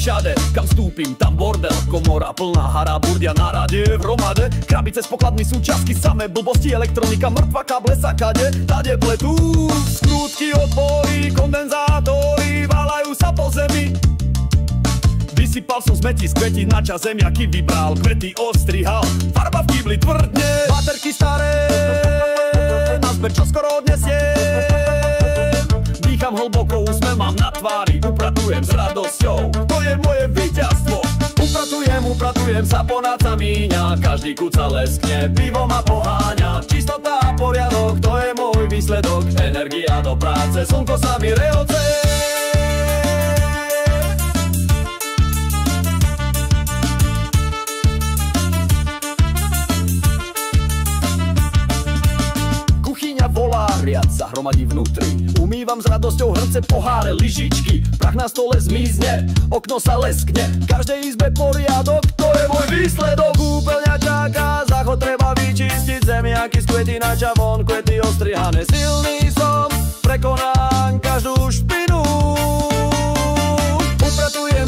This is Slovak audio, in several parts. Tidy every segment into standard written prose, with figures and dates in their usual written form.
všade, kam vstúpim, tam bordel, komora plná haraburdia, na rade v hromade. Krabice s pokladmi, súčiastky, samé blbosti, elektronika, mŕtva, káble sa kade, tade pletú. Skrutky, odpory, kondenzátory, valajú sa po zemi. Vysypal som smeti z kvetí, na čas zemiaky vybral, kvety ostrihal, farba v kýbli tvrdne. Baterky staré, na zber čo skoro odnesiem. Dýcham hlboko, úsmev mám na tvári, upratujem s radosťou, to je moje víťazstvo. Upratujem, saponáca míňa, každý kuca leskne, pivo ma poháňa. Čistota a poriadok, to je môj výsledok, energia do práce, slnko sa mi rehoce. Riad sa hromadí vnútri, umývam s radosťou hrnce, poháre, lyžičky. Prach na stole zmizne, okno sa leskne, v každej izbe poriadok, to je môj výsledok. Úplňa čaká, záchod treba vyčistiť, zemiaky z kvety na čavon, kvety ostrihané. Silný som, prekonám každú špinu.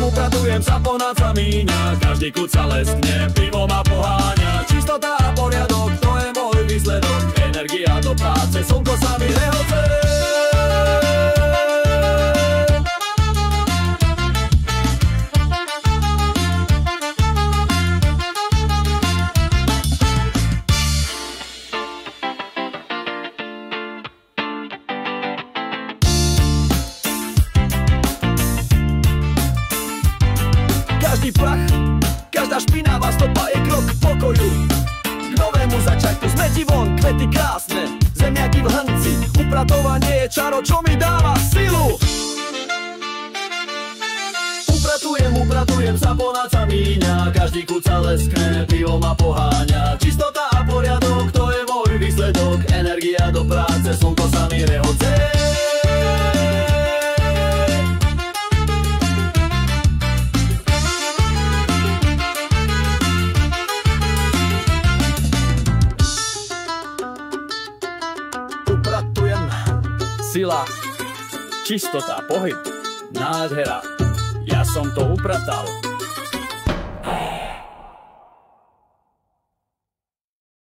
Upratujem, saponáca míňa, každý kút sa leskne, pivo ma poháňa. Čistota a poriadok, to je môj výsledok, energia do práce, slnko sa mi rehoce. Každý prach, každá špinavá stopa je krok k pokoju, k novému začiatku. Smeti von, kvety krásne, zemiaky v hrnci, upratovanie je čaro, čo mi dáva silu. Upratujem, saponáca míňa, každý kút sa leskne, pivo ma poháňa. Čistota a poriadok, to je môj výsledok, energia do práce, slnko sa mi rehoce. Sila, čistota, pohyb, nádhera, ja som to upratal.